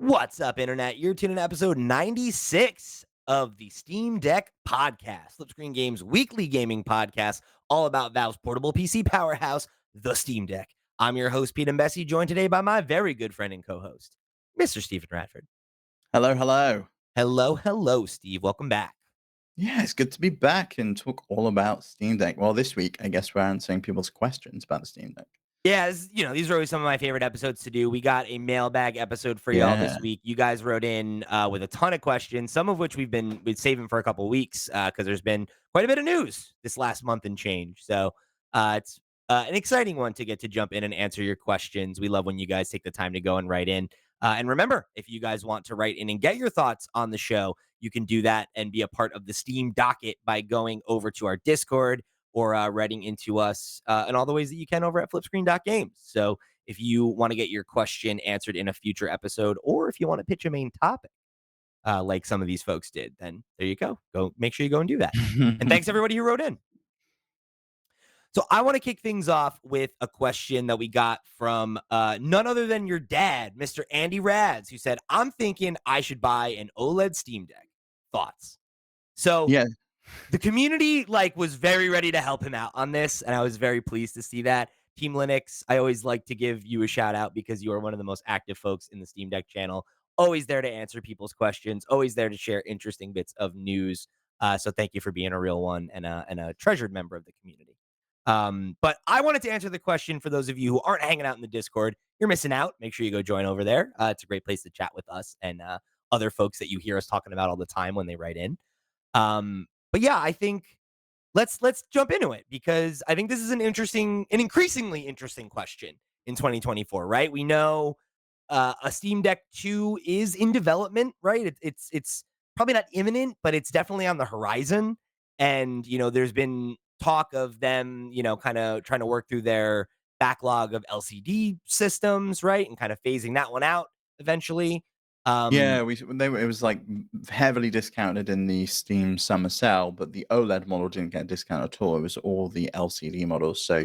What's up, Internet? You're tuning in to episode 96 of the Steam Deck podcast, Flip Screen Games weekly gaming podcast, all about Valve's portable PC powerhouse, the Steam Deck. I'm your host, Pete and Bessie, joined today by my very good friend and co-host, Mr. Stephen Radford. Hello, hello. Hello, Steve. Welcome back. Yeah, it's good to be back and talk all about Steam Deck. Well, this week, I guess we're answering people's questions about the Steam Deck. Yeah, these are always some of my favorite episodes to do. We got a mailbag episode for y'all Yeah. this week. You guys wrote in with a ton of questions, some of which we've been saving for a couple weeks because there's been quite a bit of news this last month and change. So it's an exciting one to get to jump in and answer your questions. We love when you guys take the time to go and write in. And remember, if you guys want to write in and get your thoughts on the show, you can do that and be a part of the Steam docket by going over to our Discord or writing into us in all the ways that you can over at flipscreen.games. So if you want to get your question answered in a future episode, or if you want to pitch a main topic like some of these folks did, then there you go. Go make sure you go and do that. And thanks everybody who wrote in. So I want to kick things off with a question that we got from none other than your dad, Mr. Andy Rads, who said, I'm thinking I should buy an OLED Steam Deck. Thoughts? So Yeah. the community was very ready to help him out on this, and I was very pleased to see that. Team Linux, I always like to give you a shout out because you are one of the most active folks in the Steam Deck channel. Always there to answer people's questions, always there to share interesting bits of news. So thank you for being a real one and a treasured member of the community. But I wanted to answer the question for those of you who aren't hanging out in the Discord. You're missing out. Make sure you go join over there. It's a great place to chat with us and other folks that you hear us talking about all the time when they write in. But yeah, I think let's jump into it because I think this is an increasingly interesting question in 2024, right? We know a Steam Deck 2 is in development, right? It's probably not imminent, but it's definitely on the horizon. And there's been talk of them, kind of trying to work through their backlog of LCD systems, right, and kind of phasing that one out eventually. Yeah, it was like heavily discounted in the Steam summer sale, but the OLED model didn't get a discount at all. It was all the LCD models. So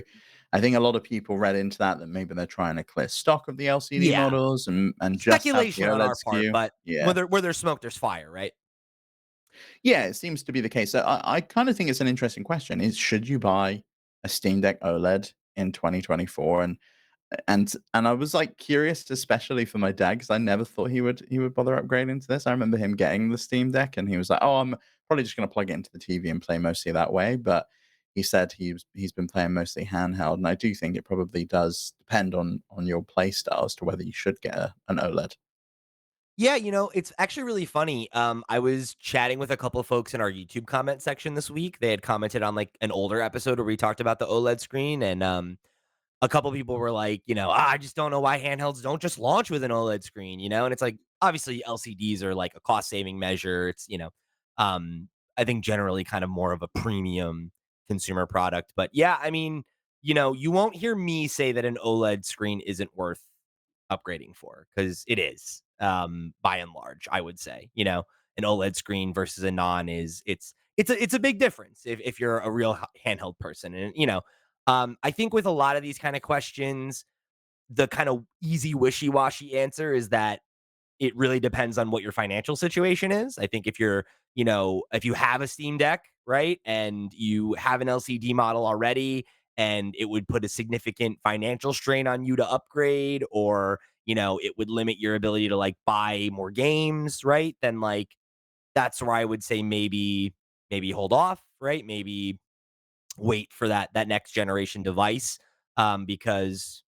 I think a lot of people read into that maybe they're trying to clear stock of the LCD Yeah, models and just have the speculation on OLED our part, SKU. but Yeah. where there's smoke, there's fire, right? Yeah, it seems to be the case. So I kind of think it's an interesting question. Is should you buy a Steam Deck OLED in 2024? And I was like curious, especially for my dad, because I never thought he would bother upgrading to this. I remember him getting the Steam Deck, and he was like, "Oh, I'm probably just going to plug it into the TV and play mostly that way." But he said he's been playing mostly handheld, and I do think it probably does depend on your play style as to whether you should get an OLED. Yeah, it's actually really funny. I was chatting with a couple of folks in our YouTube comment section this week. They had commented on an older episode where we talked about the OLED screen, and a couple people were like, I just don't know why handhelds don't just launch with an OLED screen, and it's like obviously LCDs are like a cost saving measure. It's I think generally kind of more of a premium consumer product, but yeah, I mean, you won't hear me say that an OLED screen isn't worth upgrading for because it is, by and large, I would say. An OLED screen versus a non it's a big difference if you're a real handheld person. And I think with a lot of these kind of questions, the kind of easy wishy-washy answer is that it really depends on what your financial situation is. I think if you have a Steam Deck, right, and you have an LCD model already, and it would put a significant financial strain on you to upgrade, or, it would limit your ability to buy more games, right? Then that's where I would say maybe hold off, right? Maybe wait for that next generation device because,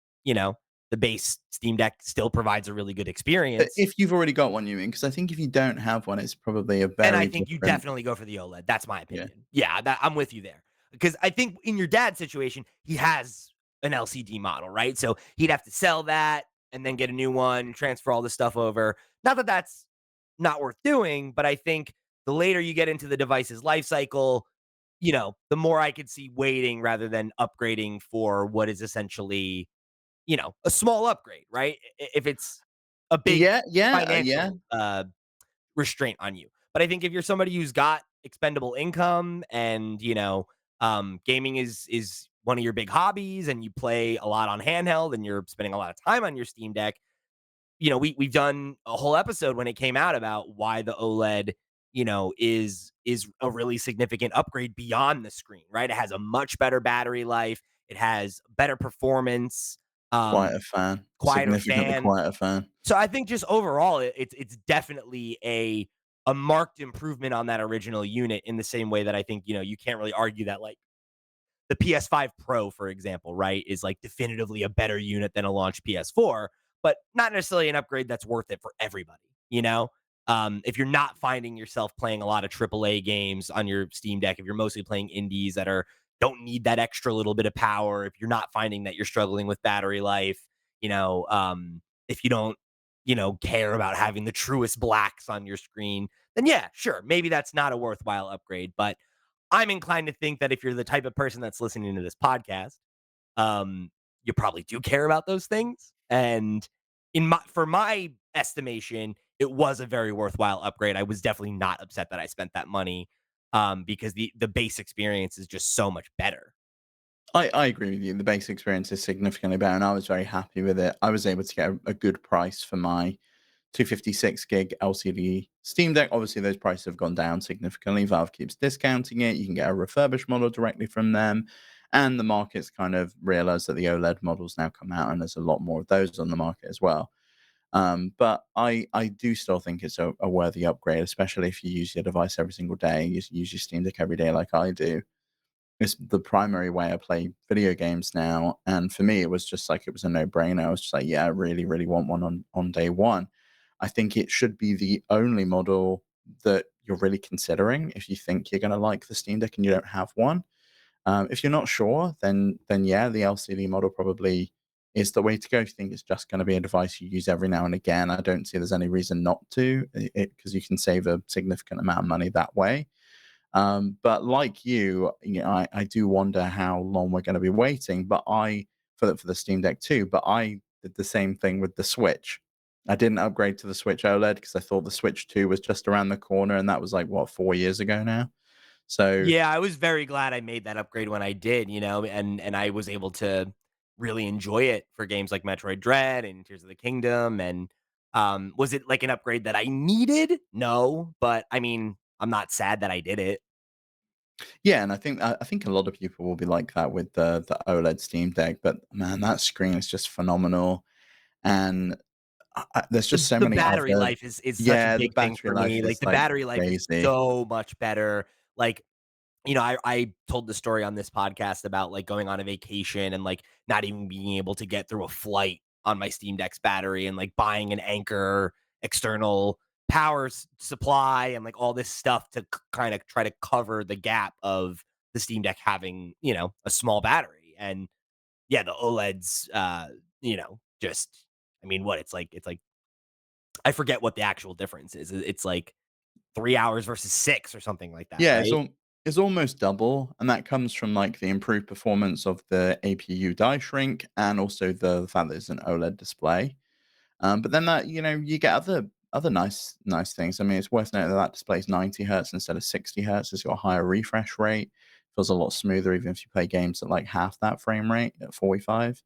the base Steam Deck still provides a really good experience. If you've already got one, you mean? Because I think if you don't have one, it's probably a And I very think you different. definitely go for the OLED. That's my Yeah. opinion. Yeah, I'm with you there. Because I think in your dad's situation, he has an LCD model, right? So he'd have to sell that and then get a new one, transfer all this stuff over. Not that that's not worth doing, but I think the later you get into the device's life cycle, the more I could see waiting rather than upgrading for what is essentially, a small upgrade, right? If it's a big Yeah, yeah, yeah. financial restraint on you. But I think if you're somebody who's got expendable income and, gaming is one of your big hobbies and you play a lot on handheld and you're spending a lot of time on your Steam Deck, we've done a whole episode when it came out about why the OLED, is a really significant upgrade beyond the screen, right? It has a much better battery life. It has better performance, Quite um, a fan, quieter significantly fan. quite a fan. So I think just overall, it's definitely a marked improvement on that original unit in the same way that I think, you can't really argue that like the PS5 Pro, for example, right, is like definitively a better unit than a launch PS4, but not necessarily an upgrade that's worth it for everybody. If you're not finding yourself playing a lot of AAA games on your Steam Deck, if you're mostly playing indies that are don't need that extra little bit of power, if you're not finding that you're struggling with battery life, if you don't, care about having the truest blacks on your screen, then yeah, sure, maybe that's not a worthwhile upgrade. But I'm inclined to think that if you're the type of person that's listening to this podcast, um, you probably do care about those things. And for my estimation, it was a very worthwhile upgrade. I was definitely not upset that I spent that money, because the base experience is just so much better. I agree with you. The base experience is significantly better, and I was very happy with it. I was able to get a good price for my 256 gig LCD Steam Deck. Obviously, those prices have gone down significantly. Valve keeps discounting it. You can get a refurbished model directly from them. And the market's kind of realized that the OLED models now come out, and there's a lot more of those on the market as well. But I do still think it's a worthy upgrade, especially if you use your device every single day. You use your Steam Deck every day, like I do. It's the primary way I play video games now, and for me, it was just like it was a no-brainer. I was just like, "Yeah, I really, really want one on day one." I think it should be the only model that you're really considering if you think you're gonna like the Steam Deck and you don't have one. If you're not sure, then yeah, the LCD model probably is the way to go. If you think it's just gonna be a device you use every now and again, I don't see there's any reason not to, because you can save a significant amount of money that way. But like you, I do wonder how long we're going to be waiting. But for the Steam Deck too. But I did the same thing with the Switch. I didn't upgrade to the Switch OLED because I thought the Switch 2 was just around the corner, and that was like what 4 years ago now. So Yeah, I was very glad I made that upgrade when I did, and I was able to really enjoy it for games like Metroid Dread and Tears of the Kingdom. And was it like an upgrade that I needed? No, but I mean, I'm not sad that I did it. yeah, and I think a lot of people will be like that with the OLED Steam Deck. But man, that screen is just phenomenal, and there's just so The many battery other. life is such a Yeah, the big thing battery for life me. Like is the like battery life is crazy. so much better. Like, I told the story on this podcast about like going on a vacation and like not even being able to get through a flight on my Steam Deck's battery and like buying an Anchor external power supply and like all this stuff to kind of try to cover the gap of the Steam Deck having, a small battery. And yeah, the OLEDs, just, I mean, it's like, I forget what the actual difference is. It's like 3 hours versus 6 or something like that, Yeah, right? it's almost double, and that comes from, like, the improved performance of the APU die shrink and also the fact that it's an OLED display. But then you get other nice things. I mean, it's worth noting that that display is 90 hertz instead of 60 hertz. It's got a higher refresh rate, feels a lot smoother even if you play games at, like, half that frame rate at 45.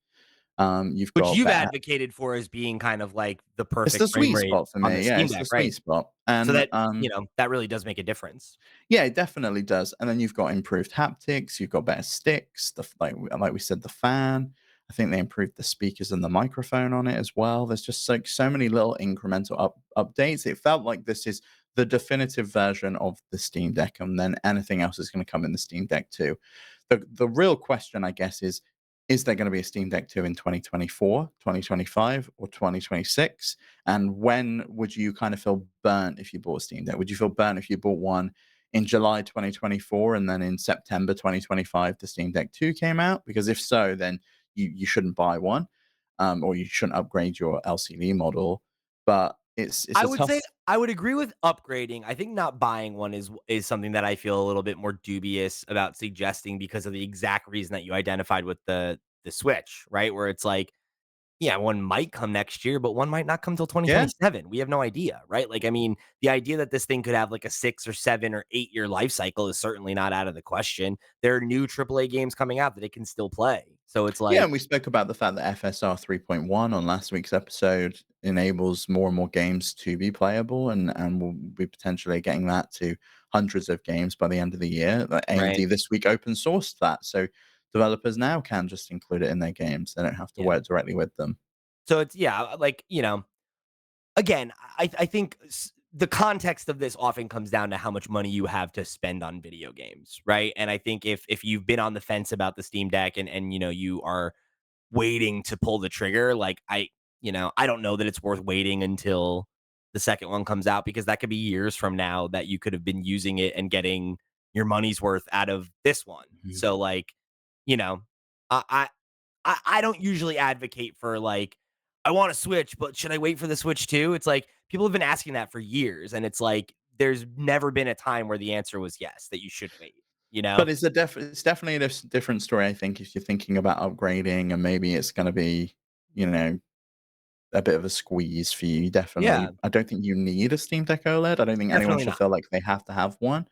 You've Which got you've better. advocated for as being kind of like the It's the perfect frame sweet rate spot for on the me, yeah, Steam it's the Deck, sweet right? spot, So and, that, that really does make a difference. yeah, it definitely does. And then you've got improved haptics, you've got better sticks, like we said, the fan. I think they improved the speakers and the microphone on it as well. There's just like so many little incremental updates. It felt like this is the definitive version of the Steam Deck, and then anything else is going to come in the Steam Deck too. The real question, I guess, is there going to be a Steam Deck 2 in 2024, 2025, or 2026? And when would you kind of feel burnt if you bought a Steam Deck? Would you feel burnt if you bought one in July 2024 and then in September 2025 the Steam Deck 2 came out? Because if so, then you shouldn't buy one, or you shouldn't upgrade your LCD model. But it's I a would tough. say I would agree with upgrading. I think not buying one is something that I feel a little bit more dubious about suggesting because of the exact reason that you identified with the Switch, right? Where it's like, yeah, one might come next year, but one might not come till Yeah, 2027. We have no idea, right? Like, I mean, the idea that this thing could have like a 6 or 7 or 8-year life cycle is certainly not out of the question. There are new AAA games coming out that it can still play. So it's Yeah, like and we spoke about the fact that FSR 3.1 on last week's episode enables more and more games to be playable, and we'll be potentially getting that to hundreds of games by the end of the year. Like right. AMD this week open sourced that, so developers now can just include it in their games. They don't have to Yeah. work directly with them. So it's yeah, like, again, I think the context of this often comes down to how much money you have to spend on video games, right? And I think if you've been on the fence about the Steam Deck and you are waiting to pull the trigger, like I don't know that it's worth waiting until the second one comes out because that could be years from now that you could have been using it and getting your money's worth out of this one. Mhm. So like, you know, I I don't usually advocate for like, I want a Switch, but should I wait for the Switch too? It's like people have been asking that for years, and it's like there's never been a time where the answer was yes, that you should wait, you know? But it's definitely a different story, I think, if you're thinking about upgrading and maybe it's gonna be, you know, a bit of a squeeze for you. Yeah, Definitely, I don't think you need a Steam Deck OLED. I don't think anyone definitely should not. feel like they have to have one.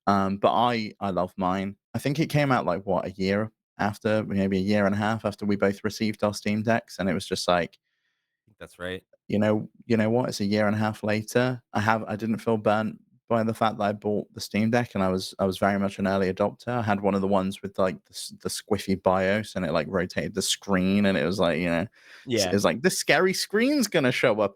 But I love mine. I think it came out like what, a year after, maybe a year and a half after we both received our Steam Decks, and it was just like, I think that's right. you know what? It's a year and a half later. I didn't feel burnt by the fact that I bought the Steam Deck, and I was very much an early adopter. I had one of the ones with like the squiffy BIOS, and it like rotated the screen, and it was like, Yeah. it's like this scary screen's gonna show up.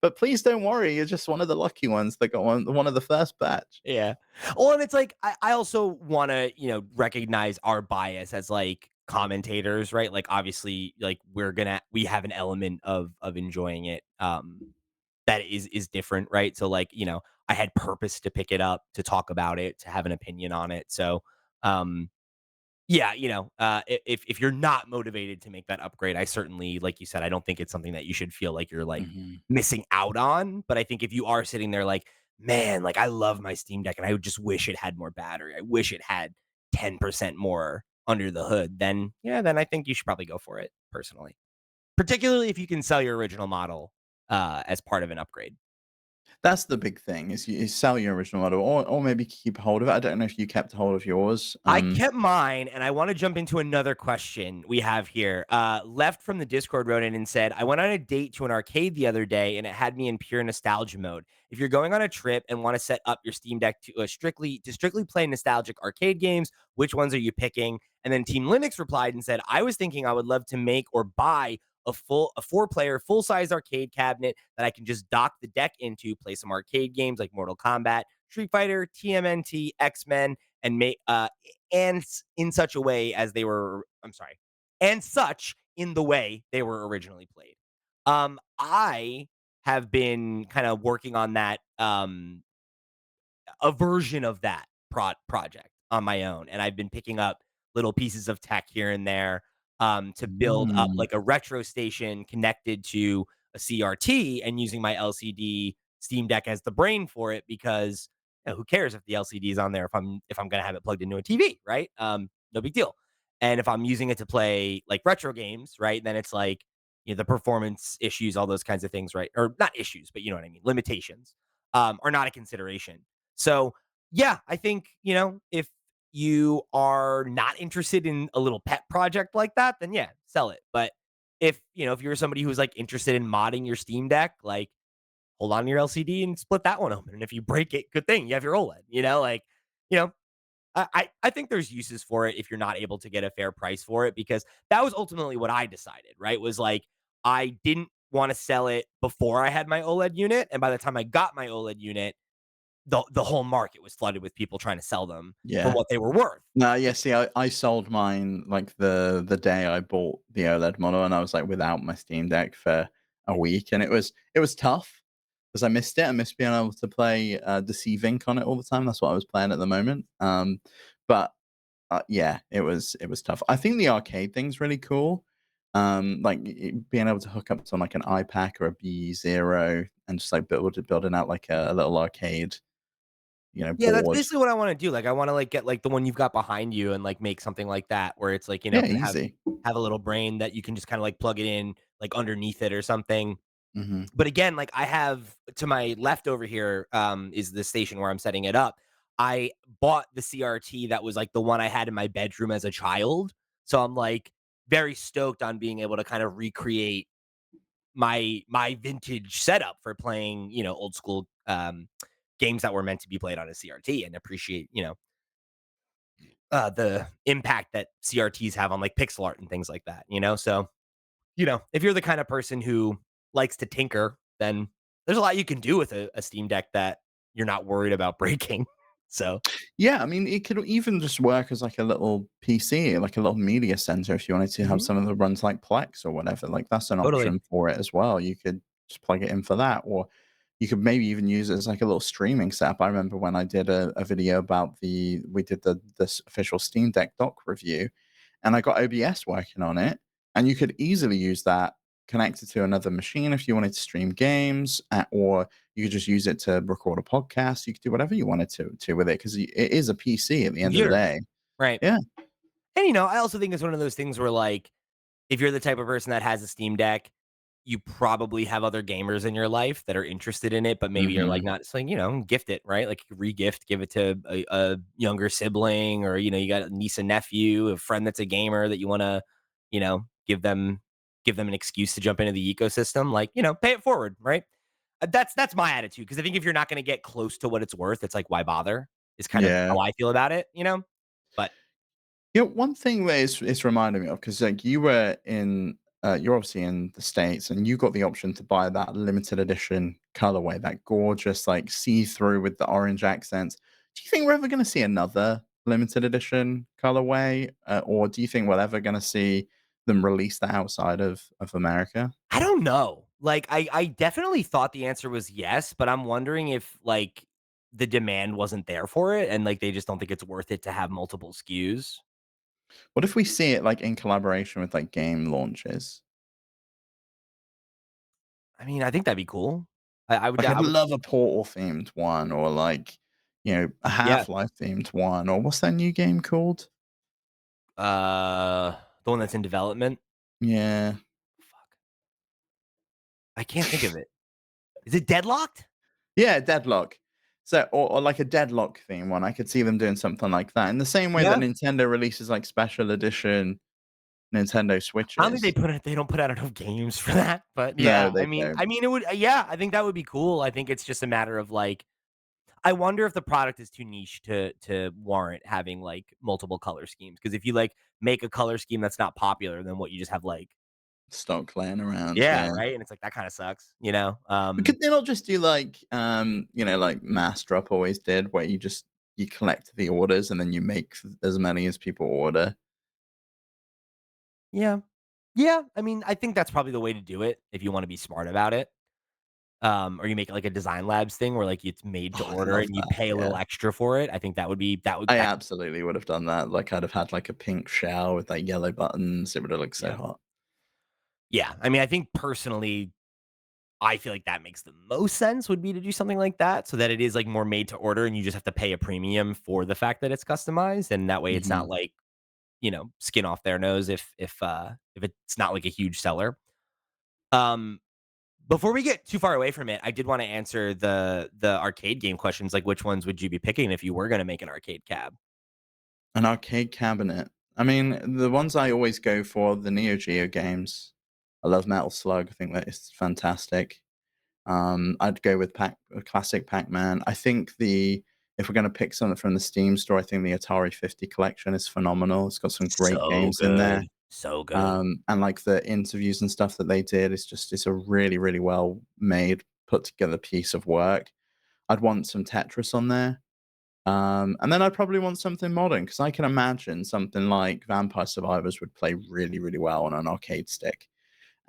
But please don't worry, you're just one of the lucky ones that got one of the first batch. Yeah. Well, and it's like I also want to, recognize our bias as like commentators, right? Like obviously like we have an element of enjoying it that is different, right? So like, I had purpose to pick it up, to talk about it, to have an opinion on it. So um yeah, if you're not motivated to make that upgrade, I certainly, like you said, I don't think it's something that you should feel like you're like Mhm. missing out on. But I think if you are sitting there like, man, like I love my Steam Deck and I would just wish it had more battery. I wish it had 10% more under the hood, then yeah, then I think you should probably go for it personally. Particularly if you can sell your original model as part of an upgrade. That's the big thing is you sell your original model or maybe keep hold of it. I don't know if you kept hold of yours. I kept mine, and I want to jump into another question we have here. Left from the Discord wrote in and said, I went on a date to an arcade the other day, and it had me in pure nostalgia mode. If you're going on a trip and want to set up your Steam Deck to strictly play nostalgic arcade games, which ones are you picking? And then Team Linux replied and said, I was thinking I would love to make or buy a 4-player full size arcade cabinet that I can just dock the deck into, play some arcade games like Mortal Kombat, Street Fighter, TMNT, X-Men, and make and in such a way as they were I'm sorry, and such in the way they were originally played. I have been kind of working on that a version of that project on my own, and I've been picking up little pieces of tech here and there to build up Mm. like a retro station connected to a CRT and using my LCD Steam Deck as the brain for it because who cares if the LCD is on there if I'm gonna have it plugged into a TV, right? No big deal. And if I'm using it to play like retro games, right, then it's like the performance issues, all those kinds of things, right? Or not issues, but you know what I mean, limitations are not a consideration. So, yeah, I think, if you are not interested in a little pet project like that, then yeah, sell it. But if you're somebody who's like interested in modding your Steam Deck, like hold on to your LCD and split that one open. And if you break it, good thing you have your OLED, you know, I think there's uses for it if you're not able to get a fair price for it because that was ultimately what I decided, right? Was like I didn't want to sell it before I had my OLED unit. And by the time I got my OLED unit, the whole market was flooded with people trying to sell them for Yeah. what they were worth. No, yeah, see, I sold mine like the day I bought the OLED model, and I was like without my Steam Deck for a week, and it was tough because I missed it. I missed being able to play Deceive Inc on it all the time. That's what I was playing at the moment. But yeah, it was tough. I think the arcade thing's really cool. Like being able to hook up to like an iPack or a B0 and just like building out like a little arcade, Yeah, that's board. basically what I wanna do, like, I wanna, like, get, like, the one you've got behind you and, like, make something like that where it's, like, Yeah, can have easy. have a little brain that you can just kinda, like, plug it in, like, underneath it or something. Hmm. But again, like, I have to my left over here, is the station where I'm setting it up. I bought the CRT that was, like, the one I had in my bedroom as a child, so I'm like, very stoked on being able to kind of recreate my vintage setup for playing, old school, games that were meant to be played on a CRT and appreciate, the impact that CRTs have on, like, pixel art and things like that, So, if you're the kind of person who likes to tinker, then there's a lot you can do with a Steam Deck that you're not worried about breaking. So, Yeah, I mean, it could even just work as like a little PC, like a little media center if you wanted to have mhm, some of the runs like Plex or whatever. Like that's an totally. option for it as well. You could just plug it in for that, or you could maybe even use it as like a little streaming setup. I remember when I did a video about we did the this official Steam Deck dock review, and I got OBS working on it, and you could easily use that connected to another machine if you wanted to stream games, or you could just use it to record a podcast. You could do whatever you wanted to with it because it is a PC at the end of the Computer, day. right. Yeah, And, I also think it's one of those things where, like, if you're the type of person that has a Steam Deck, you probably have other gamers in your life that are interested in it, but maybe you're, like, hmm, not so, gift it, right? Like, regift, give it to a younger sibling or, you got a niece and nephew, a friend that's a gamer that you wanna, give them an excuse to jump into the ecosystem, like, pay it forward, right? That's my attitude because I think if you're not gonna get close to what it's worth, it's like, why bother? Is kind of yeah. how I feel about it? But One thing that it's reminding me of because like you're obviously in the States and you got the option to buy that limited edition colorway, that gorgeous like see-through with the orange accents. Do you think we're ever going to see another limited edition colorway, or do you think we're ever going to see them release that outside of America? I don't know. Like, I definitely thought the answer was yes, but I'm wondering if, like, the demand wasn't there for it and, like, they just don't think it's worth it to have multiple SKUs. What if we see it like in collaboration with like game launches? I mean, I think that'd be cool. I would Like, I'd I would love a Portal themed one or, like, a yeah. Half-Life themed one, or what's that new game called? The one that's in development? Yeah. Fuck. I can't think of it. Is it Deadlocked? Yeah, Deadlock. So or like a Deadlock theme one, I could see them doing something like that, in the same way that Yeah. Nintendo releases, like, special edition Nintendo I don't think Switches. they don't put out enough games for that, but No, yeah, they don't. it would yeah, I think that would be cool. I think it's just a matter of, like, I wonder if the product is too niche to warrant having, like, multiple color schemes. Because if you, like, make a color scheme that's not popular, then what, you just have, like Stock laying around, yeah, yeah. right? And it's like, that kinda sucks, But could they not just do like, like Master always did, where you collect the orders and then you make as many as people order? Yeah. Yeah, I mean, I think that's probably the way to do it if you wanna be smart about it. Or you make it like a Design Labs thing where, like, it's made to Oh, I order love and you that, pay a yeah. little extra for it. I think that would be I that absolutely would have done that, like, I'd have had, like, a pink shell with, like, yellow buttons, it would have looked so yeah. hot. Yeah, I mean, I think personally, I feel like that makes the most sense would be to do something like that so that it is, like, more made to order and you just have to pay a premium for the fact that it's customized, and that way it's not Mhm. like, skin off their nose if it's not, like, a huge seller. Um, Before we get too far away from it, I did wanna answer the arcade game questions, like, which ones would you be picking if you were gonna make an arcade cab? An arcade cabinet. I mean, the ones I always go for, the Neo Geo games. I love Metal Slug, I think that is fantastic. I'd go with classic Pac-Man. I think the if we're gonna pick something from the Steam store, I think the Atari 50 collection is phenomenal. It's got some great So games in there. good, so good. And, like, the interviews and stuff that they did, it's a really, really well made, put together piece of work. I'd want some Tetris on there. And then I'd probably want something modern because I can imagine something like Vampire Survivors would play really, really well on an arcade stick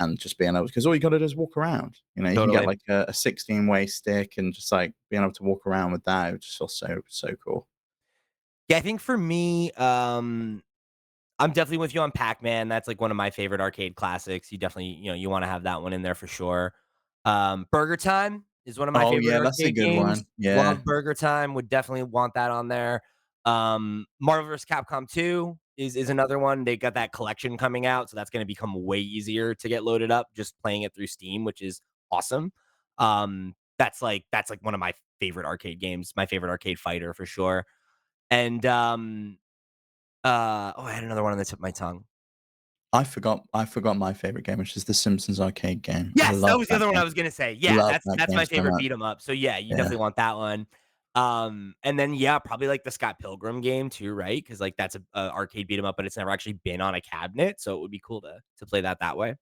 and just being able because all you gotta do is walk around. You can get Totally. like a 16-way stick and just like being able to walk around with that, it would just feel so, so cool. Yeah, I think for me, I'm definitely with you on Pac-Man. That's, like, one of my favorite arcade classics. You definitely, you wanna have that one in there for sure. Burger Time is one of my Oh, favorite yeah, that's a arcade good games. one. Yeah. Love Burger Time, would definitely want that on there. Marvel vs. Capcom 2 is another one. They got that collection coming out, so that's gonna become way easier to get loaded up just playing it through Steam, which is awesome. That's like one of my favorite arcade games, my favorite arcade fighter for sure. And, I had another one on the tip of my tongue. I forgot my favorite game, which is the Simpsons arcade game. I Yes, that love was the that other one I game. was gonna say. Yeah, Love that's that that's game my so favorite much. beat 'em up. So, yeah, you Yeah. definitely want that one. And then, yeah, probably, like, the Scott Pilgrim game too, right? Because like, that's a arcade beat 'em up, but it's never actually been on a cabinet, so it would be cool to play that way.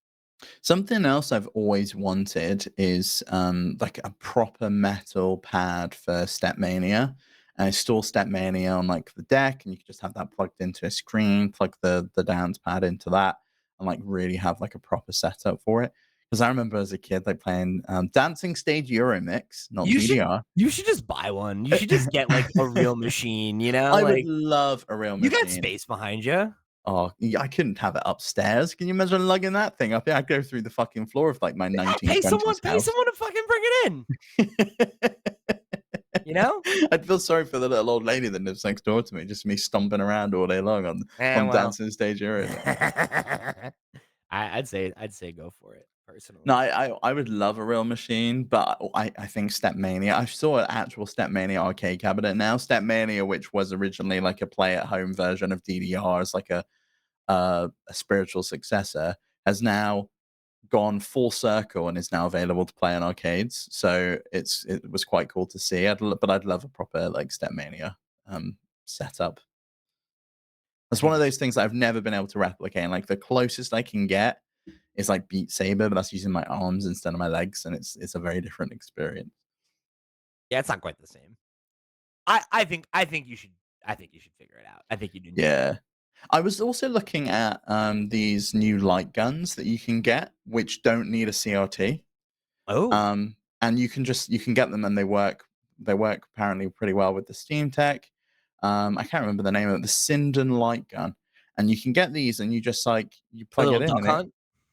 Something else I've always wanted is like a proper metal pad for Stepmania. And I store Stepmania on like the deck, and you can just have that plugged into a screen, plug the dance pad into that, and like really have like a proper setup for it. Because I remember as a kid like playing Dancing Stage Euromix, not You should DDR. you should just buy one. You should just get, like, a real machine, you know? I would Like, love a real you got machine. space behind you. Oh, yeah, I couldn't have it upstairs. Can you imagine lugging that thing up? Yeah, I'd go through the fucking floor of like my Yeah, pay someone 1920s pay house. someone to fucking bring it in, you know? I'd feel sorry for the little old lady that lives next door to me, just me stomping around all day long on Well, dancing stage area. I'd say go for it, No, personally. I would love a real machine, but I think Stepmania. I saw an actual Stepmania arcade cabinet now. Stepmania, which was originally like a play at home version of DDR, as like a spiritual successor, has now gone full circle and is now available to play in arcades. So it was quite cool to see. But I'd love a proper like Stepmania setup. I That's one think of it's those things that I've never been able to replicate. And like the closest I can get is like Beat Saber, but that's using my arms instead of my legs, and it's a very different experience. yeah, it's not quite the same. I think you should figure it out. I think you'd enjoy it. Yeah. I was also looking at these new light guns that you can get, which don't need a CRT. Oh, And you can get them and they work apparently pretty well with the Steam Deck. I can't remember the name of it, the Sinden light gun. And you can get these and you just like you a plug little it in duck and it hunt?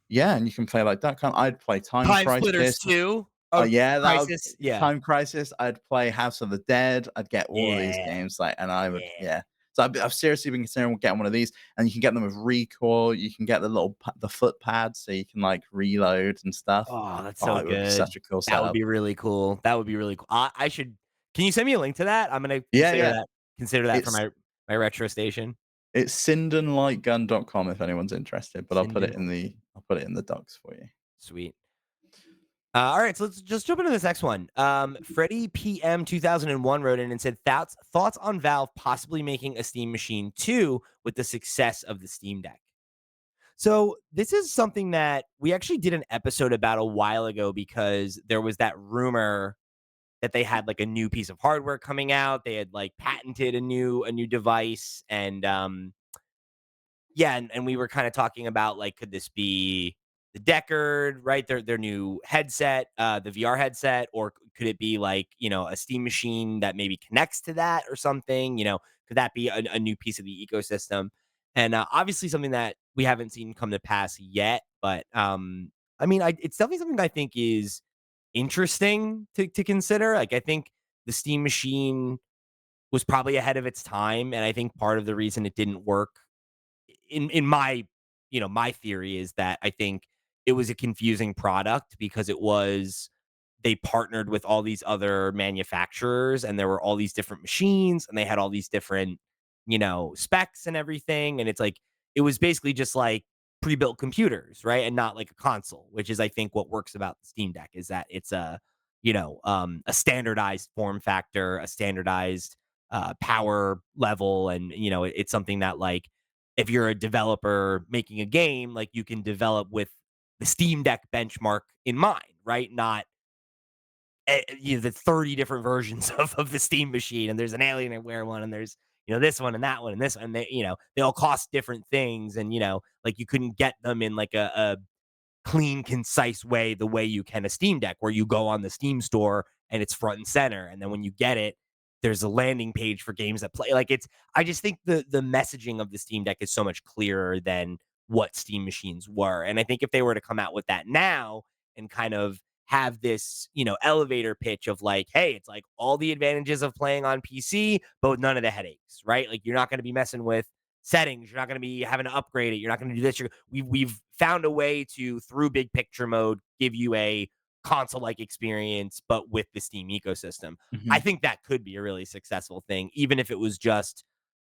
yeah, and you can play like Duck Hunt. I'd play Time Time Splitters Crisis. 2? Oh Oh, yeah, that would Crisis? Yeah. Time Crisis. I'd play House of the Dead. I'd get all of these Yeah. games like, and I would Yeah. yeah. So I've seriously been considering getting one of these, and you can get them with recoil. You can get the the foot pads, so you can like reload and stuff. Oh, that's Oh, so it would be good. such a cool That would setup. be really cool. That would be really cool. I should Can you send me a link to that? I'm gonna Yeah, yeah. consider that for It's my retro station. it's sindenlightgun.com if anyone's interested, but Sinden I'll put it in the docs for you. Sweet. All right, so let's just jump into this next one. Freddie PM 2001 wrote in and said thoughts on Valve possibly making a Steam Machine 2 with the success of the Steam Deck. So this is something that we actually did an episode about a while ago because there was that rumor that they had like a new piece of hardware coming out. They had like patented a new device, and yeah, and we were kind of talking about like, could this be the Deckard, right? Their new headset, the VR headset, or could it be like, a Steam machine that maybe connects to that or something? Could that be a new piece of the ecosystem? And obviously something that we haven't seen come to pass yet. But I mean, it's definitely something that I think is interesting to consider. Like, I think the Steam machine was probably ahead of its time, and I think part of the reason it didn't work in my theory is that I think it was a confusing product because they partnered with all these other manufacturers, and there were all these different machines, and they had all these different, specs and everything, and it's like it was basically just like pre-built computers, right? And not like a console, which is I think what works about the Steam Deck is that it's a standardized form factor, a standardized power level, and it's something that, like, if you're a developer making a game, like, you can develop with the Steam Deck benchmark in mind, right? Not the 30 different versions of the Steam machine, and there's an Alienware one, and there's this one and that one and this one. And they all cost different things, and like, you couldn't get them in like a clean, concise way, the way you can a Steam Deck, where you go on the Steam store and it's front and center. And then when you get it, there's a landing page for games that play. Like, I just think the messaging of the Steam Deck is so much clearer than what Steam machines were. And I think if they were to come out with that now and kind of have this, elevator pitch of like, hey, it's like all the advantages of playing on PC, but with none of the headaches, right? Like, you're not going to be messing with settings. You're not going to be having to upgrade it. You're not going to do this. We've found a way to, through big picture mode, give you a console like experience, but with the Steam ecosystem. I Mhm. think that could be a really successful thing, even if it was just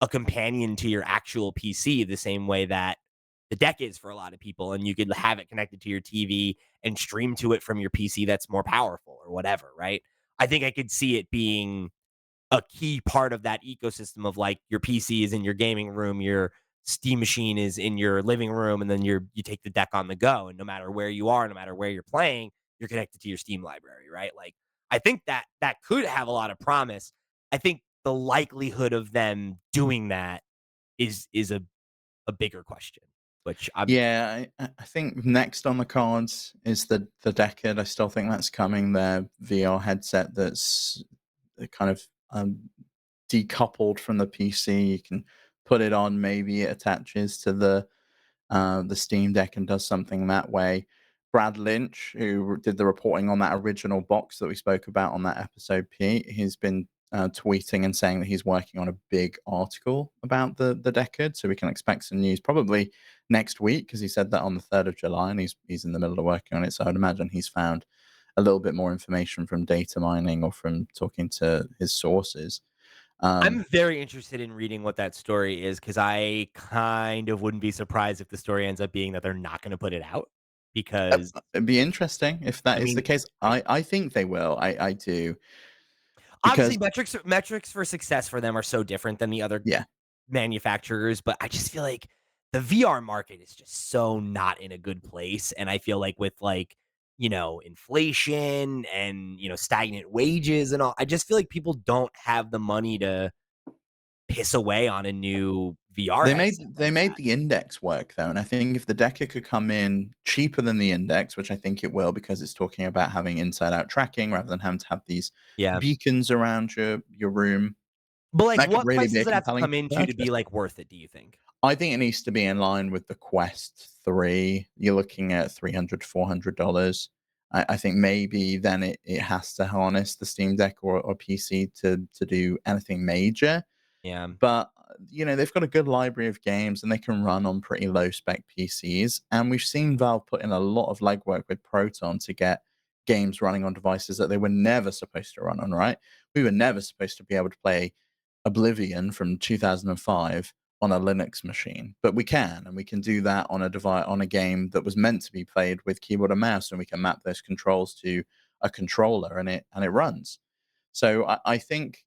a companion to your actual PC, the same way that the deck is for a lot of people, and you could have it connected to your TV and stream to it from your PC that's more powerful or whatever, right? I think I could see it being a key part of that ecosystem of like your PC is in your gaming room, your Steam machine is in your living room, and then you take the deck on the go. And no matter where you are, no matter where you're playing, you're connected to your Steam library, right? Like I think that that could have a lot of promise. I think the likelihood of them doing that is a bigger question, which I'm Yeah, I think next on the cards is the Decade. I still think that's coming. Their VR headset that's kind of decoupled from the PC. You can put it on. Maybe it attaches to the Steam Deck and does something that way. Brad Lynch, who did the reporting on that original box that we spoke about on that episode, Pete, he's been tweeting and saying that he's working on a big article about the Decade, so we can expect some news probably next week because he said that on the 3rd of July, and he's in the middle of working on it. So I'd imagine he's found a little bit more information from data mining or from talking to his sources. Um, I'm very interested in reading what that story is because I kind of wouldn't be surprised if the story ends up being that they're not going to put it out because it'd be interesting if I that is the mean, case. I think they will. I do obviously because metrics for success for them are so different than the other yeah, manufacturers, but I just feel like the VR market is just so not in a good place. And I feel like with like, inflation and, stagnant wages and all, I just feel like people don't have the money to piss away on a new VR headset they like made that. the Index work though, and I think if the Decker could come in cheaper than the Index, which I think it will because it's talking about having inside out tracking rather than having to have these Yeah. beacons around your room, But like that could what really price be does a it have to compelling come into to purchase. be like worth it, do you think? I think it needs to be in line with the Quest 3. You're looking at $300 to $400. I think maybe then it has to harness the Steam Deck or PC to do anything major. Yeah. But, they've got a good library of games and they can run on pretty low spec PCs. And we've seen Valve put in a lot of legwork with Proton to get games running on devices that they were never supposed to run on, right? We were never supposed to be able to play Oblivion from 2005 on a Linux machine, but we can, and we can do that on a device on a game that was meant to be played with keyboard and mouse, and we can map those controls to a controller, and it runs. So I think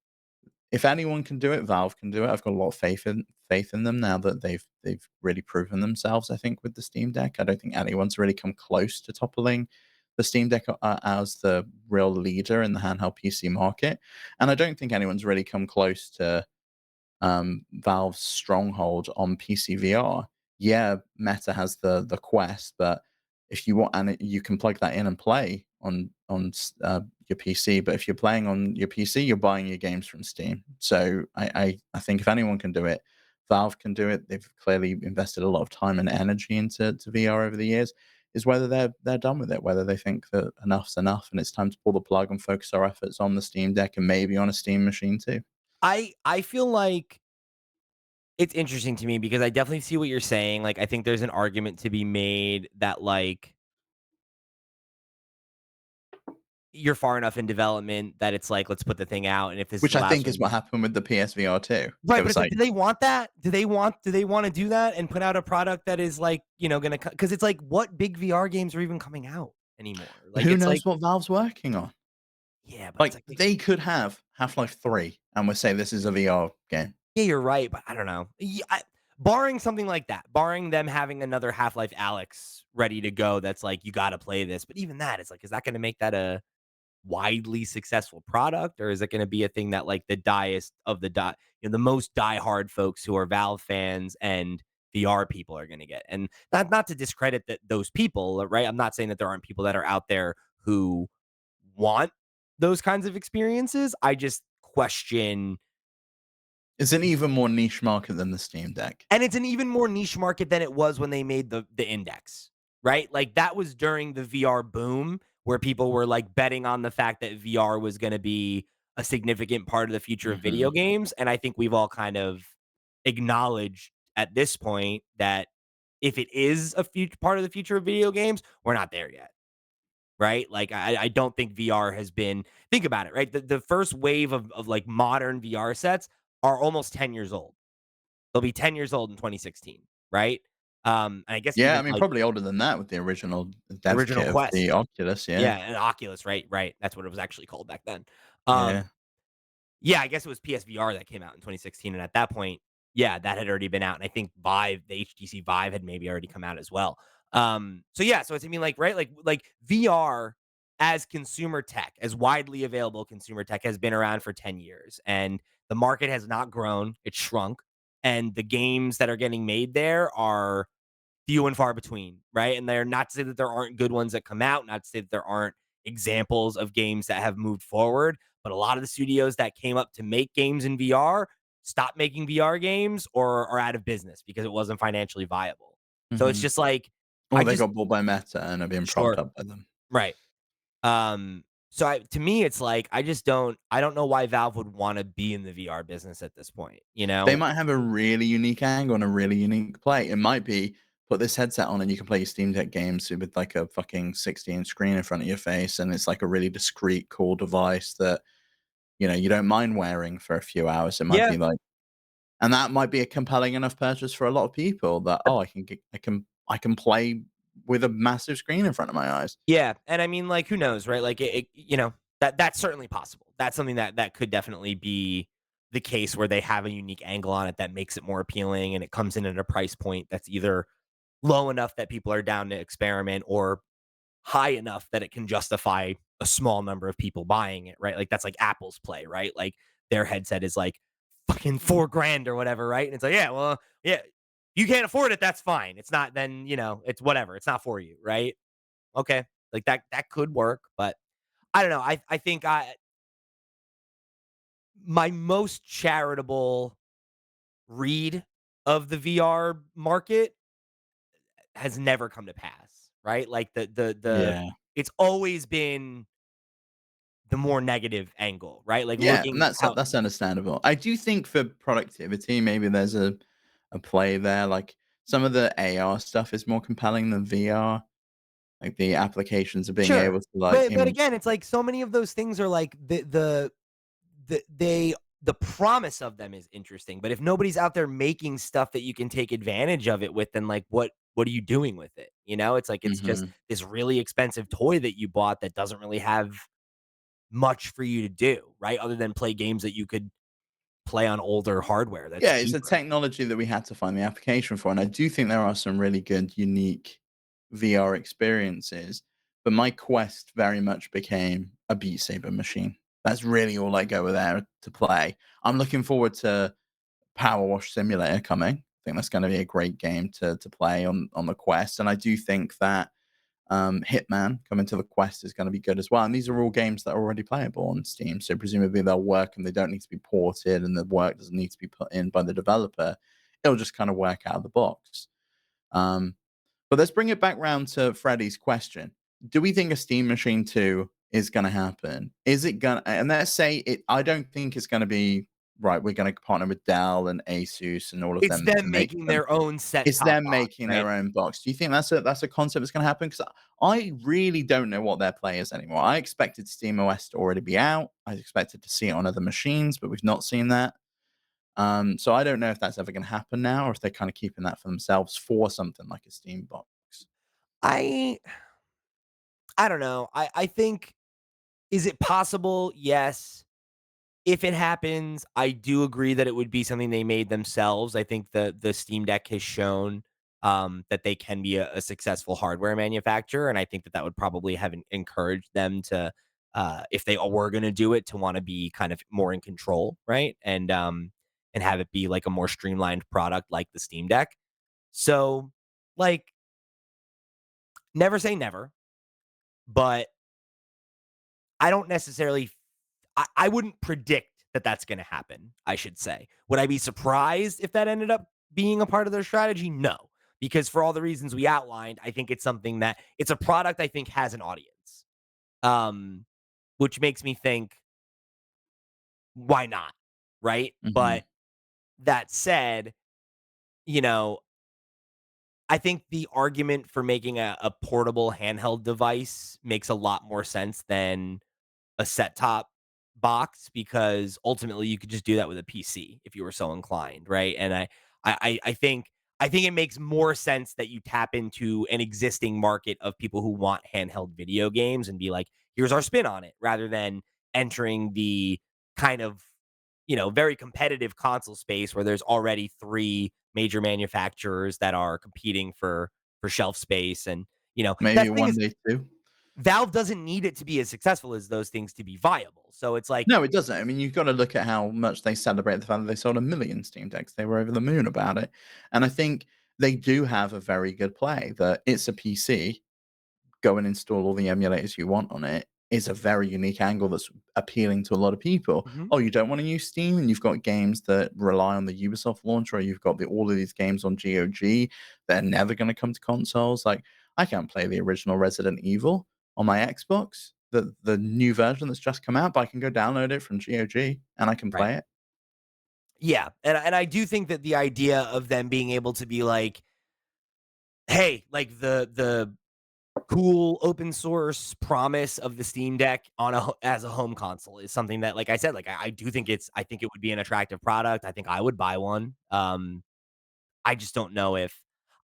if anyone can do it, Valve can do it. I've got a lot of faith in them now that they've really proven themselves. I think with the Steam Deck, I don't think anyone's really come close to toppling the Steam Deck as the real leader in the handheld PC market, and I don't think anyone's really come close to Valve's stronghold on PC VR. Yeah, Meta has the Quest, but if you want, and you can plug that in and play on your PC. But if you're playing on your PC, you're buying your games from Steam. So I think if anyone can do it, Valve can do it. They've clearly invested a lot of time and energy into VR over the years. Is whether they're done with it, whether they think that enough's enough and it's time to pull the plug and focus our efforts on the Steam Deck and maybe on a Steam machine too. I feel like it's interesting to me because I definitely see what you're saying. Like I think there's an argument to be made that like you're far enough in development that it's like let's put the thing out and if this is Which the I last think is what one. happened with the PSVR 2. It Right, but was it's like, like, do they want that? Do they wanna do that and put out a product that is like, gonna because it's like, what big VR games are even coming out anymore? Like, who it's like knows what Valve's working on? yeah, but it's Like, like they could have Half-Life 3, and we'll say this is a VR game. yeah, you're right, but I don't know. Barring something like that, barring them having another Half-Life Alyx ready to go that's like, "You gotta play this," but even that, it's like, is that gonna make that a widely successful product, or is it gonna be a thing that, like, the diest of the most diehard folks who are Valve fans and VR people are gonna get? And not to discredit those people, right? I'm not saying that there aren't people that are out there who want those kinds of experiences. I just question It's an even more niche market than the Steam Deck. and it's an even more niche market than it was when they made the Index, right? Like, that was during the VR boom where people were, like, betting on the fact that VR was gonna be a significant part of the future of video Mhm. games, and I think we've all kind of acknowledged at this point that if it is a part of the future of video games, we're not there yet, right? Like, I don't think VR has been think about it, right? The first wave of, like, modern VR sets are almost 10 years old. They'll be 10 years old in 2016, right? And I guess Yeah, I even, mean, like, probably older than that with the original the dev original kit of the Quest. Oculus, yeah. Yeah, and Oculus, right, right. That's what it was actually called back then. Yeah. Um, yeah, I guess it was PSVR that came out in 2016, and at that point, yeah, that had already been out, and I think Vive, the HTC Vive had maybe already come out as well. So yeah, so it's, I mean, like, right, like VR as consumer tech, as widely available consumer tech has been around for 10 years, and the market has not grown, it's shrunk, and the games that are getting made there are few and far between, right? And they're not to say that there aren't good ones that come out, not to say that there aren't examples of games that have moved forward, but a lot of the studios that came up to make games in VR stopped making VR games or are out of business because it wasn't financially viable. So it's Mhm. just like, I Or they just got bought by Meta and are being propped sure, up by them. right. So to me, it's like I don't know why Valve would want to be in the VR business at this point. You They know, might have a really unique angle and a really unique play. It might be put this headset on and you can play your Steam Deck games with like a fucking 60-inch screen in front of your face, and it's like a really discreet, cool device that, you don't mind wearing for a few hours. It might yeah, be like, and that might be a compelling enough purchase for a lot of people that, "Oh, I can play with a massive screen in front of my eyes." yeah, and I mean, like, who knows, right? Like, that's certainly possible. That's something that could definitely be the case where they have a unique angle on it that makes it more appealing, and it comes in at a price point that's either low enough that people are down to experiment, or high enough that it can justify a small number of people buying it, right? Like, that's like Apple's play, right? Like, their headset is like fucking 4 grand or whatever, right? And it's like, yeah, well, yeah, you can't afford it. That's fine. It's not, then, it's whatever. It's not for you, right? Okay. Like, that could work, but I don't know. I think my most charitable read of the VR market has never come to pass, right? Like, the Yeah. it's always been the more negative angle, right? Like, Yeah, and looking that's how that's understandable. I do think for productivity, maybe there's a play there. Like some of the AR stuff is more compelling than VR. Like the applications of being able sure. to like But again, it's like so many of those things are like the promise of them is interesting, but if nobody's out there making stuff that you can take advantage of it with, then, like, what are you doing with it? It's like it's just Mhm. this really expensive toy that you bought that doesn't really have much for you to do, right? Other than play games that you could play on older hardware that's Yeah, it's a cheaper. technology that we had to find the application for, and I do think there are some really good, unique VR experiences. But my Quest very much became a Beat Saber machine. That's really all I go there to play. I'm looking forward to Power Wash Simulator coming. I think that's gonna be a great game to play on the Quest, and I do think that, Hitman coming to the Quest is gonna be good as well, and these are all games that are already playable on Steam, so presumably they'll work and they don't need to be ported and the work doesn't need to be put in by the developer. It'll just kinda work out of the box. Um, but let's bring it back round to Freddie's question. Do we think a Steam Machine 2 is gonna happen? Is it gonna, and let's say it, I don't think it's gonna be, "Right, we're gonna partner with Dell and Asus and all of It's them to them make making them." their own It's set-top them box, making right? their own box. Do you think that's a concept that's gonna happen? Because I really don't know what their play is anymore. I expected SteamOS to already be out. I expected to see it on other machines, but we've not seen that. So I don't know if that's ever gonna happen now, or if they're kinda keeping that for themselves for something like a Steam box. I I don't know. I think, is it possible? Yes. If it happens, I do agree that it would be something they made themselves. I think the Steam Deck has shown, that they can be a successful hardware manufacturer, and I think that would probably have encouraged them to, if they were going to do it, to want to be kind of more in control, right? And have it be like a more streamlined product like the Steam Deck. So, like, never say never, but I don't necessarily I wouldn't predict that that's gonna happen, I should say. Would I be surprised if that ended up being a part of their strategy? No, because for all the reasons we outlined, I think it's something that it's a product I think has an audience, um, which makes me think, why not, right? Mhm. But that said, you know, I think the argument for making a portable handheld device makes a lot more sense than a set top box, because ultimately you could just do that with a PC if you were so inclined, right? And I think I think it makes more sense that you tap into an existing market of people who want handheld video games and be like, here's our spin on it, rather than entering the kind of, very competitive console space where there's already three major manufacturers that are competing for shelf space. And, Maybe that's the thing one is day too. Valve doesn't need it to be as successful as those things to be viable. So it's like, No, it doesn't. I mean, you've got to look at how much they celebrate the fact that they sold 1,000,000 Steam Decks. They were over the moon about it. And I think they do have a very good play that it's a PC, go and install all the emulators you want on it is a very unique angle that's appealing to a lot of people. mhm, Oh, you don't want to use Steam and you've got games that rely on the Ubisoft launcher, or you've got all of these games on GOG. They're never going to come to consoles. Like, I can't play the original Resident Evil on my Xbox, the new version that's just come out, but I can go download it from GOG and I can right. play it. Yeah. And I do think that the idea of them being able to be like, hey, like the cool open source promise of the Steam Deck as a home console is something that, like I said, like I do think I think it would be an attractive product. I think I would buy one. I just don't know if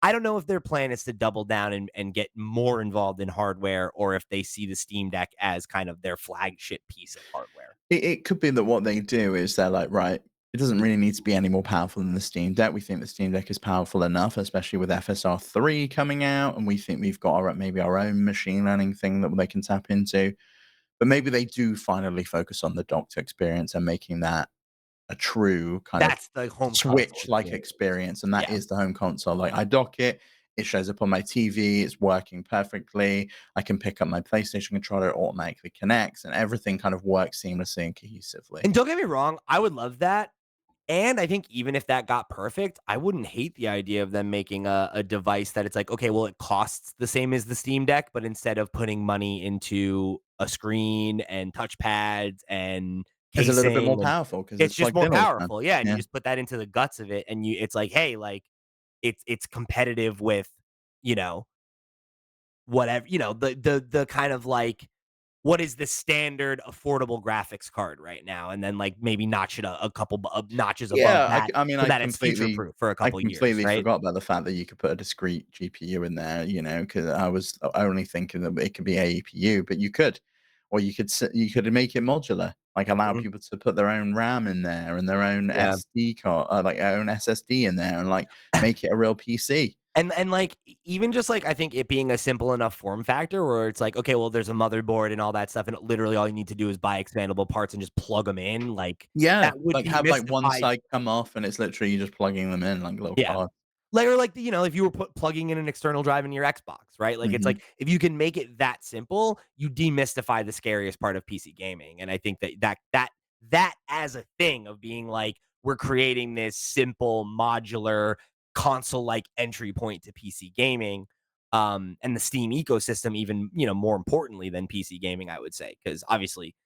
I don't know if their plan is to double down and get more involved in hardware, or if they see the Steam Deck as kind of their flagship piece of hardware. It could be that what they do is they're like, right, it doesn't really need to be any more powerful than the Steam Deck. We think the Steam Deck is powerful enough, especially with FSR 3 coming out, and we think we've got maybe our own machine learning thing that they can tap into. But maybe they do finally focus on the doctor experience and making that a true kind of That's the home console Switch-like experience. experience, and that Yeah. is the home console. Like, I dock it, it shows up on my TV, it's working perfectly. I can pick up my PlayStation controller, it automatically connects, and everything kind of works seamlessly and cohesively. And don't get me wrong, I would love that. And I think even if that got perfect, I wouldn't hate the idea of them making a device that it's like, okay, well, it costs the same as the Steam Deck, but instead of putting money into a screen and touchpads and It's a little bit more casing, and powerful because it's it's just plugged more in all the time. powerful. Yeah. And you Yeah. just put that into the guts of it. And it's like, hey, like it's competitive with, you know, whatever, the kind of like, what is the standard affordable graphics card right now? And then, like, maybe notch it a couple notches above Yeah, that I mean, so that it's future proof for a I couple years, completely right? forgot about the fact that you could put a discrete GPU in there, because I was only thinking that it could be APU, but you could. Or you could make it modular, like allow Mhm. people to put their own RAM in there and their own Yeah. SD card, like their own SSD in there and, like, make it a real PC. And, like, even just, like, I think it being a simple enough form factor where it's like, okay, well, there's a motherboard and all that stuff, and literally all you need to do is buy expandable parts and just plug them in, like, Yeah, that would like, have, like, one demystify. side come off and it's literally you just plugging them in like little Yeah. cards. Like, or like, if you were plugging in an external drive in your Xbox, right? Like, it's Mhm. like, if you can make it that simple, you demystify the scariest part of PC gaming. And I think that as a thing of being like, we're creating this simple modular console-like entry point to PC gaming, and the Steam ecosystem, even, more importantly than PC gaming, I would say, because obviously,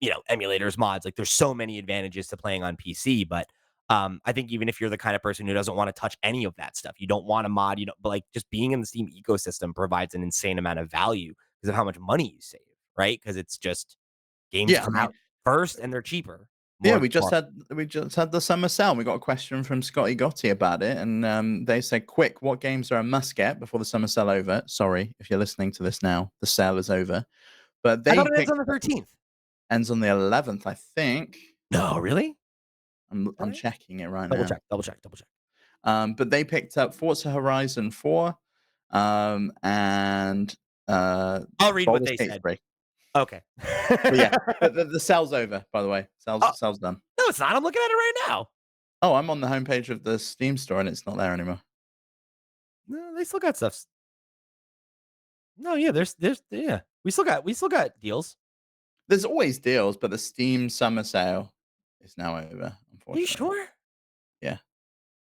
emulators, mods, like there's so many advantages to playing on PC. But I think even if you're the kind of person who doesn't want to touch any of that stuff, you don't want to mod, but like just being in the Steam ecosystem provides an insane amount of value because of how much money you save, right? Because it's just games Yeah, I come mean, out first and they're cheaper. yeah, More, more. we just had the summer sale. We got a question from Scotty Gotti about it, and they said, "Quick, what games are a must get before the summer sale over?" Sorry if you're listening to this now, the sale is over. But I they thought it ends picked on the 13th. ends on the 11th, I think. No, really? All I'm right. checking it right Double now. check, double check, double check. But they picked up Forza Horizon 4, and I'll read what Baldur's they Gate said. 3. Okay. But yeah, the sale's over, by the way. Oh, Sale's done. no, it's not. I'm looking at it right now. Oh, I'm on the homepage of the Steam store and it's not there anymore. No, they still got stuff. No, yeah, yeah. We still got deals. There's always deals, but the Steam summer sale is now over, Are you unfortunately. sure? Yeah,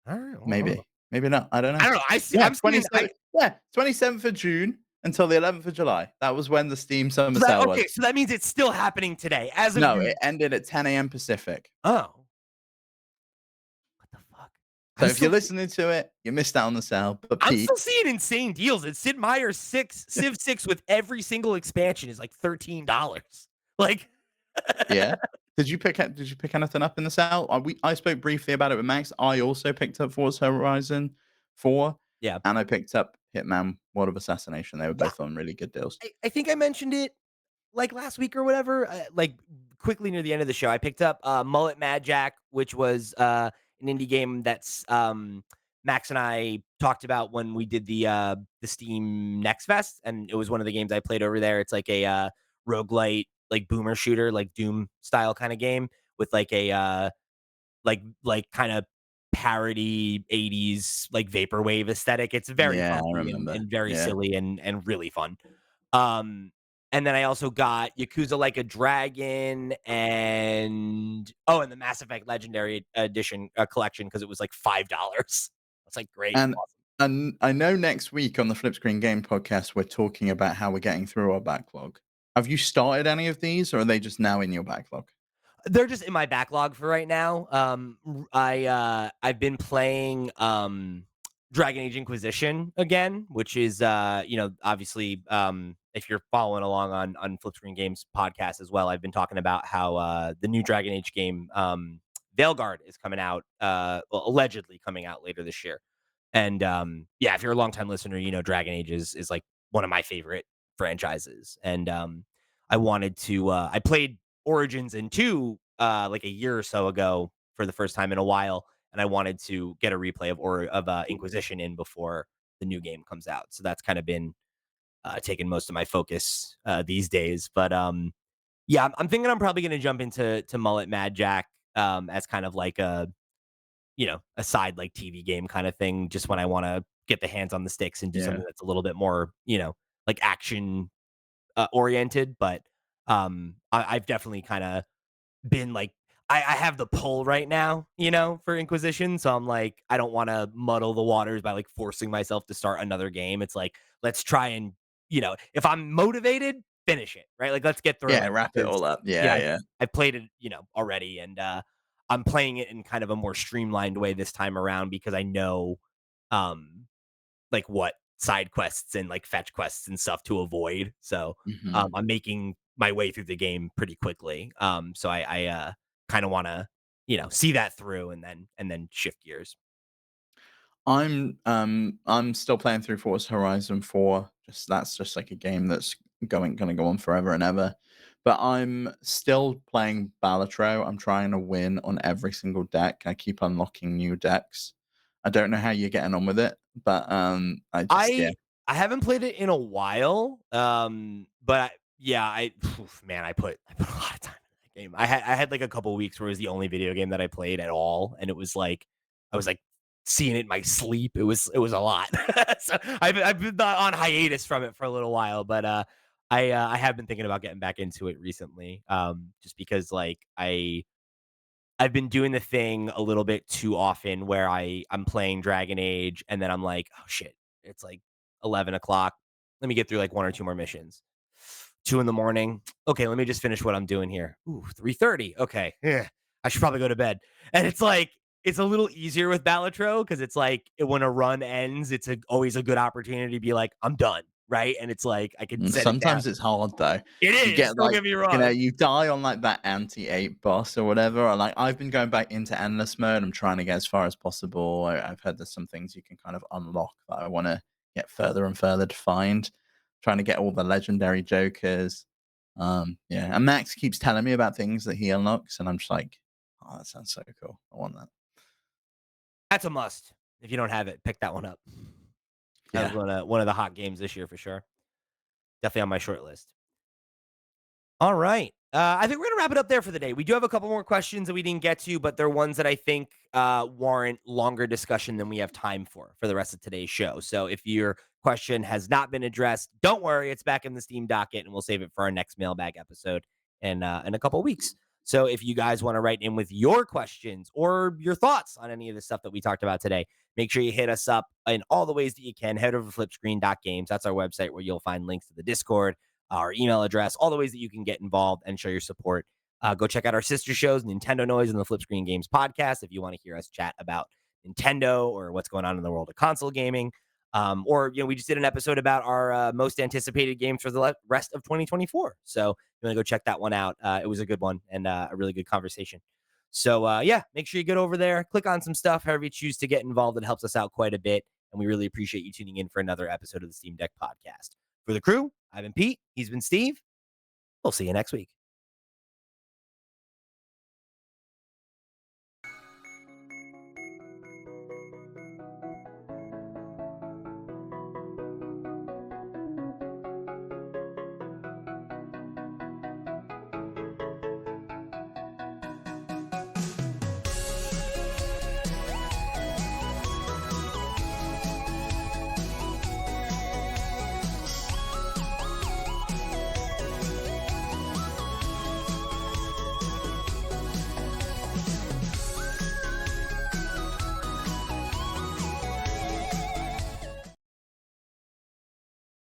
All right. Well, maybe. Maybe not. I don't I know. don't know. I see. Yeah, I'm seeing. 27 yeah, 27th of June until the 11th of July. That was when the Steam summer So that sale was. okay. So that means it's still happening today, as of No, you. it ended at 10 a.m. Pacific. Oh, what the fuck? So I'm if you're still. listening to it, you missed out on the sale. But I'm Pete, still seeing insane deals. It's Sid Meier's Civ 6 with every single expansion is like $13. Like, yeah. Did you pick anything up in the sale? I spoke briefly about it with Max. I also picked up Forza Horizon 4, Yeah. and I picked up Hitman: World of Assassination. They were Yeah, both on really good deals. I think I mentioned it like last week or whatever, like quickly near the end of the show. I picked up Mullet Mad Jack, which was an indie game that's Max and I talked about when we did the Steam Next Fest, and it was one of the games I played over there. It's like a roguelite, like boomer shooter, like Doom style kind of game with like a like kind of parody 80s like vaporwave aesthetic. It's very Yeah, I funky remember. and very Yeah. silly and really fun. Um, and then I also got Yakuza Like a Dragon and the Mass Effect Legendary Edition collection because it was like $5. It's like great, And awesome. I know next week on the Flip Screen Game podcast, we're talking about how we're getting through our backlog. Have you started any of these, or are they just now in your backlog? They're just in my backlog for right now. I've been playing Dragon Age Inquisition again, which is obviously if you're following along on Flip Screen Games podcast as well, I've been talking about how the new Dragon Age game Veilguard is coming out well, allegedly coming out later this year. And yeah, if you're a longtime listener, you know Dragon Age is like one of my favorite franchises. And I wanted to I played Origins in 2 like a year or so ago for the first time in a while, and I wanted to get a replay of Inquisition in before the new game comes out. So that's kind of been taking most of my focus these days. But yeah, I'm thinking I'm probably going to jump into Mullet Mad Jack as kind of like a side like TV game kind of thing, just when I want to get the hands on the sticks and do Yeah. something that's a little bit more, like action oriented. But I've definitely kind of been like I have the pull right now, for Inquisition. So I'm like, I don't want to muddle the waters by like forcing myself to start another game. It's like, let's try and, if I'm motivated, finish it, right? Like, let's get through Yeah, it wrap it because, all up. yeah, Yeah, yeah. I played it, already. And I'm playing it in kind of a more streamlined way this time around because I know, um, like what side quests and like fetch quests and stuff to avoid. So Mhm. I'm making my way through the game pretty quickly. So I kind of want to, see that through and then shift gears. I'm still playing through Forza Horizon 4. That's just like a game that's gonna go on forever and ever. But I'm still playing Balatro. I'm trying to win on every single deck. I keep unlocking new decks. I don't know how you're getting on with it, but I just yeah. I haven't played it in a while. But yeah, man, I put a lot of time in that game. I had like a couple weeks where it was the only video game that I played at all, and it was like I was like seeing it in my sleep. It was a lot. So I've been on hiatus from it for a little while, but I have been thinking about getting back into it recently. Just because like I've been doing the thing a little bit too often where I'm playing Dragon Age and then I'm like, oh shit, it's like 11 o'clock. Let me get through like one or two more missions. 2 in the morning. Okay, let me just finish what I'm doing here. Ooh, 3:30. Okay. Yeah. I should probably go to bed. And it's like it's a little easier with Balatro because it's like when a run ends, it's always a good opportunity to be like, I'm done. Right. And it's like I could set it down. Sometimes it's hard though. It You is, get don't like, get me wrong. you die on like that anti-8 boss or whatever. Or like I've been going back into endless mode. I'm trying to get as far as possible. I've heard there's some things you can kind of unlock that I want to get further and further to find. Trying to get all the legendary jokers. Yeah, and Max keeps telling me about things that he unlocks, and I'm just like, oh, that sounds so cool. I want that. That's a must. If you don't have it, pick that one up. That was Yeah. one of the hot games this year for sure. Definitely on my short list. All right. I think we're gonna wrap it up there for the day. We do have a couple more questions that we didn't get to, but they're ones that I think warrant longer discussion than we have time for the rest of today's show. So if your question has not been addressed, don't worry, it's back in the Steam docket, and we'll save it for our next mailbag episode in a couple weeks. So if you guys want to write in with your questions or your thoughts on any of the stuff that we talked about today, make sure you hit us up in all the ways that you can. Head over to flipscreen.games. That's our website where you'll find links to the Discord, our email address, all the ways that you can get involved and show your support. Go check out our sister shows, Nintendo Noise and the Flip Screen Games podcast, if you want to hear us chat about Nintendo or what's going on in the world of console gaming. Or, we just did an episode about our most anticipated games for the rest of 2024. So you want to go check that one out. It was a good one and a really good conversation. So, yeah, make sure you get over there, click on some stuff, however you choose to get involved. It helps us out quite a bit. And we really appreciate you tuning in for another episode of the Steam Deck podcast. For the crew, I've been Pete. He's been Steve. We'll see you next week.